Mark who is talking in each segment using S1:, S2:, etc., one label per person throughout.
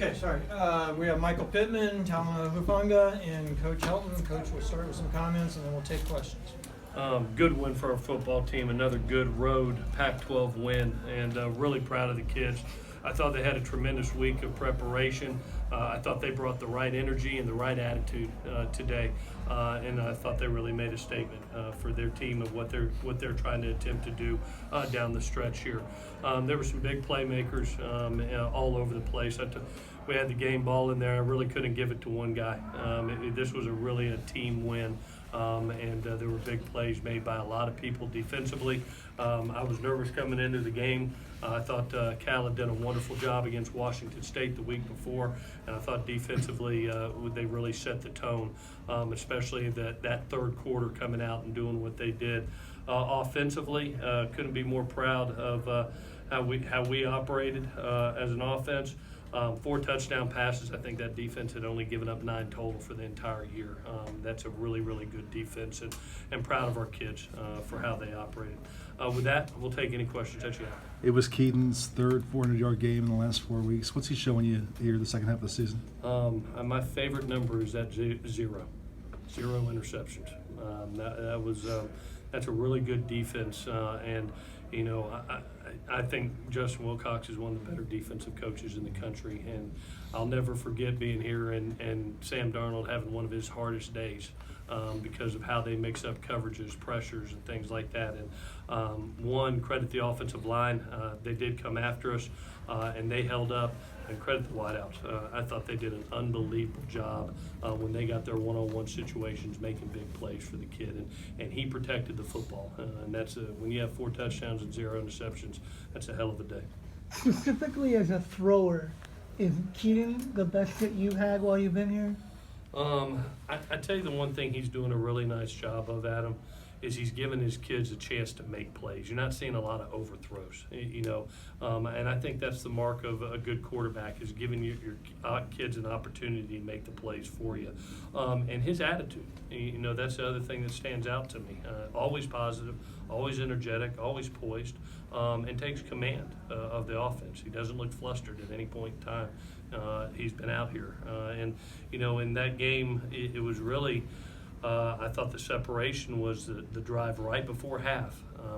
S1: Okay, sorry. We have Michael Pittman, Talanoa Hufanga, and Coach Helton. Coach, we'll start with some comments, and then we'll take questions.
S2: Good win for our football team, another good road Pac-12 win, and really proud of the kids. I thought they had a tremendous week of preparation. I thought they brought the right energy and the right attitude today, and I thought they really made a statement for their team of what they're trying to attempt to do down the stretch here. There were some big playmakers all over the place. We had the game ball in there. I really couldn't give it to one guy. This was really a team win. And there were big plays made by a lot of people defensively. I was nervous coming into the game. I thought Cal had done a wonderful job against Washington State the week before, and I thought defensively they really set the tone, especially that third quarter coming out and doing what they did. Offensively, couldn't be more proud of how we operated as an offense. 4 touchdown passes. I think that defense had only given up 9 total for the entire year. That's a really, really good defense, and proud of our kids for how they operated. With that, we'll take any questions that you have.
S3: It was Keaton's third 400-yard game in the last 4 weeks. What's he showing you here the second half of the season?
S2: My favorite number is that 0 interceptions. That's a really good defense, and you know, I think Justin Wilcox is one of the better defensive coaches in the country, and I'll never forget being here and Sam Darnold having one of his hardest days because of how they mix up coverages, pressures, and things like that. And credit the offensive line. They did come after us, and they held up. And credit the wideouts. I thought they did an unbelievable job when they got their one-on-one situations, making big plays for the kid, and he protected the football. And that's when you have 4 touchdowns and 0 interceptions, that's a hell of a day.
S4: Specifically as a thrower, is Keaton the best that you've had while you've been here?
S2: I tell you the one thing he's doing a really nice job of, Adam, is he's giving his kids a chance to make plays. You're not seeing a lot of overthrows, you know, and I think that's the mark of a good quarterback, is giving your kids an opportunity to make the plays for you. And his attitude, you know, that's the other thing that stands out to me. Always positive, always energetic, always poised, and takes command of the offense. He doesn't look flustered at any point in time. He's been out here. And, you know, in that game, it was really I thought the separation was the drive right before half.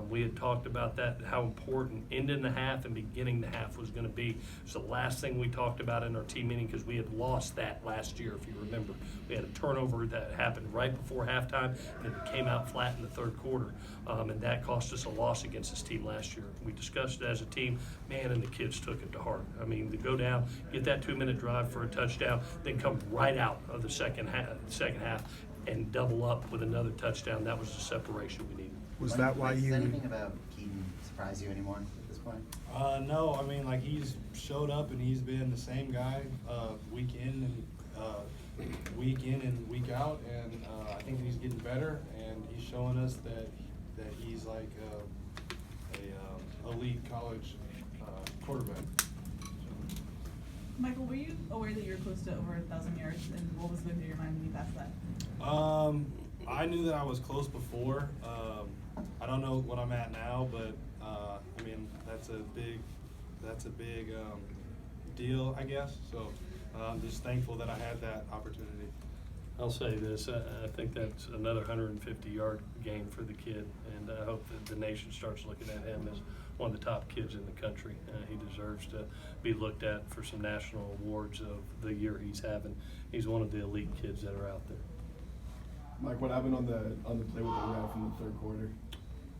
S2: We had talked about that, how important ending the half and beginning the half was going to be. It's the last thing we talked about in our team meeting because we had lost that last year, if you remember. We had a turnover that happened right before halftime, and it came out flat in the third quarter, and that cost us a loss against this team last year. We discussed it as a team, man, and the kids took it to heart. I mean, to go down, get that 2-minute drive for a touchdown, then come right out of the second half, and double up with another touchdown. That was the separation we needed.
S3: Was that why
S5: Does
S3: you?
S5: anything about Keaton surprise you anymore at this point?
S6: No, I mean, like, he's showed up and he's been the same guy week in and week out, and I think he's getting better, and he's showing us that he's like a elite college quarterback.
S7: Michael, were you aware that you were close to over 1,000 yards, and what was going through your mind when you passed that?
S6: I knew that I was close before. I don't know what I'm at now, but I mean, that's a big deal, I guess. So I'm just thankful that I had that opportunity.
S2: I'll say this, I think that's another 150-yard game for the kid, and I hope that the nation starts looking at him as one of the top kids in the country. He deserves to be looked at for some national awards of the year he's having. He's one of the elite kids that are out there.
S8: Mike, what happened on the play with the ref in the third quarter?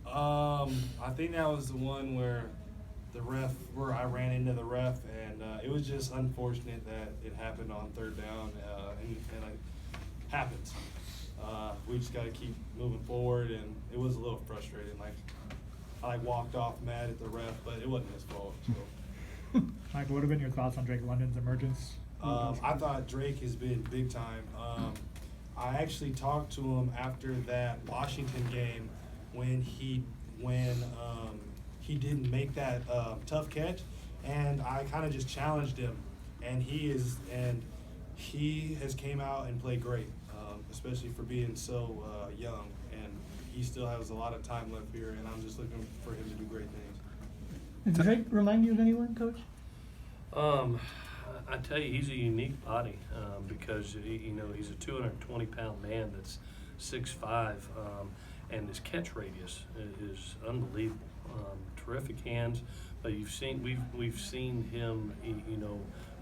S6: I think that was the one where I ran into the ref, and it was just unfortunate that it happened on third down, and it happens. We just got to keep moving forward, and it was a little frustrating. Like, I walked off mad at the ref, but it wasn't his fault. So.
S9: Mike, what have been your thoughts on Drake London's emergence?
S6: I thought Drake has been big time. I actually talked to him after that Washington game when he didn't make that tough catch, and I kind of just challenged him, and he has came out and played great, especially for being so young, and he still has a lot of time left here, and I'm just looking for him to do great things.
S4: Does Drake remind you of anyone, Coach?
S2: I tell you, he's a unique body because he's a 220-pound man that's 6'5", and his catch radius is unbelievable. Terrific hands, but we've seen him,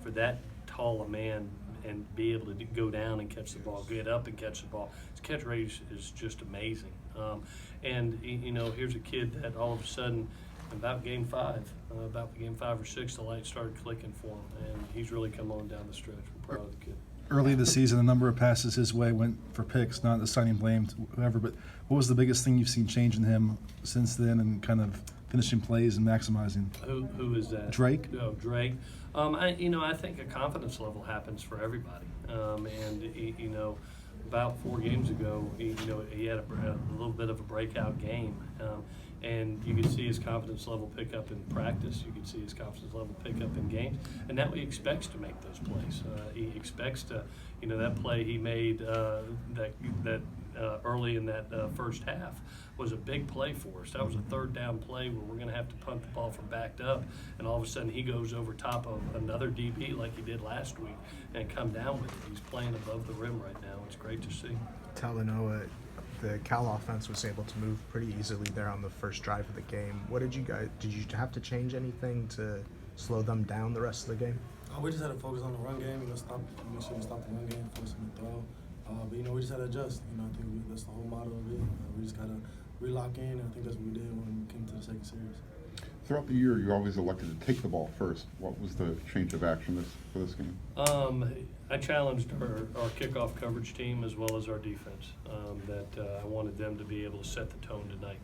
S2: for that tall a man and be able to go down and catch the ball, get up and catch the ball. His catch radius is just amazing. And here's a kid that all of a sudden, about game 5 or 6, the lights started clicking for him, and he's really come on down the stretch. We're proud of the kid.
S3: Early this season, a number of passes his way went for picks, not assigning blame to whoever, but what was the biggest thing you've seen change in him since then and kind of finishing plays and maximizing?
S2: Who is that?
S3: Drake.
S2: Oh, Drake. I think a confidence level happens for everybody. About 4 games ago, he had a little bit of a breakout game. And you could see his confidence level pick up in practice. You could see his confidence level pick up in games. And now he expects to make those plays. He expects to, that play he made that early in that first half was a big play for us. That was a 3rd down play where we're going to have to punt the ball from backed up, and all of a sudden he goes over top of another DB like he did last week and come down with it. He's playing above the rim right now. It's great to see.
S10: Talanoa, the Cal offense was able to move pretty easily there on the first drive of the game. What did you have to change anything to slow them down the rest of the game?
S6: We just had to focus on the run game. Make sure we stop the run game, force them to throw. But we just had to adjust. I think that's the whole model of it. We just gotta relock in, and I think that's what we did when we came to the second series.
S11: Throughout the year, you always elected to take the ball first. What was the change of action for this game?
S2: I challenged our kickoff coverage team as well as our defense that I wanted them to be able to set the tone tonight.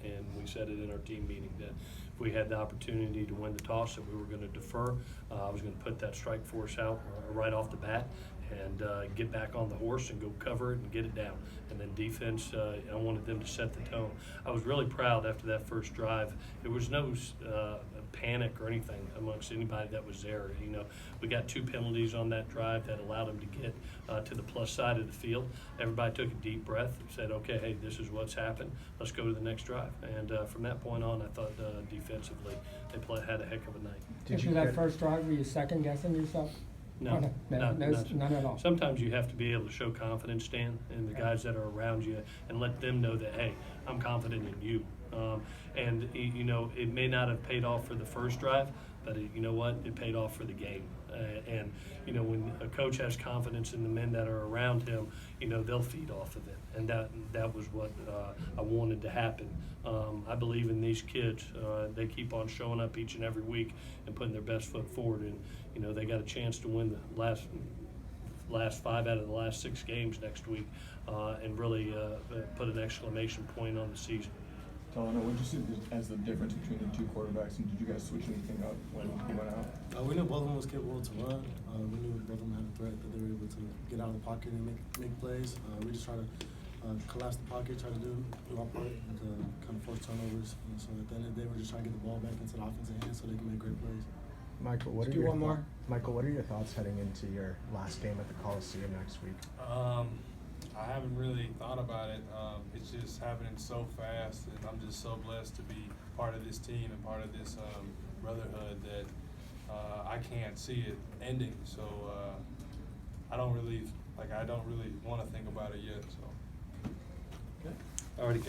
S2: And we said it in our team meeting that if we had the opportunity to win the toss, that we were going to defer. I was going to put that strike force out right off the bat and get back on the horse and go cover it and get it down. And then defense, I wanted them to set the tone. I was really proud after that first drive. There was no panic or anything amongst anybody that was there. We got 2 penalties on that drive that allowed them to get to the plus side of the field. Everybody took a deep breath and said, okay, hey, this is what's happened. Let's go to the next drive. And from that point on, I thought defensively they had a heck of a night.
S12: After that first drive, were you second guessing yourself?
S2: No,
S12: none at all.
S2: Sometimes you have to be able to show confidence, Stan, in the guys that are around you and let them know that, hey, I'm confident in you. It may not have paid off for the first drive, but you know what? It paid off for the game. When a coach has confidence in the men that are around him, they'll feed off of it. And that was what I wanted to happen. I believe in these kids. They keep on showing up each and every week and putting their best foot forward. And, they got a chance to win the last 5 out of the last 6 games next week and really put an exclamation point on the season.
S8: Talanoa, what did you see as the difference between the 2 quarterbacks, and did you guys switch anything up when he went out?
S6: We knew both of them was capable to run. We knew both of them had a threat that they were able to get out of the pocket and make plays. We just try to collapse the pocket, try to do our part, and kind of force turnovers. And so at the end of the day, we're just trying to get the ball back into the offensive hands so they can make great plays.
S10: Michael, what are your thoughts heading into your last game at the Coliseum next week?
S6: I haven't really thought about it. It's just happening so fast, and I'm just so blessed to be part of this team and part of this brotherhood that I can't see it ending. So I don't really want to think about it yet. So.
S2: Already got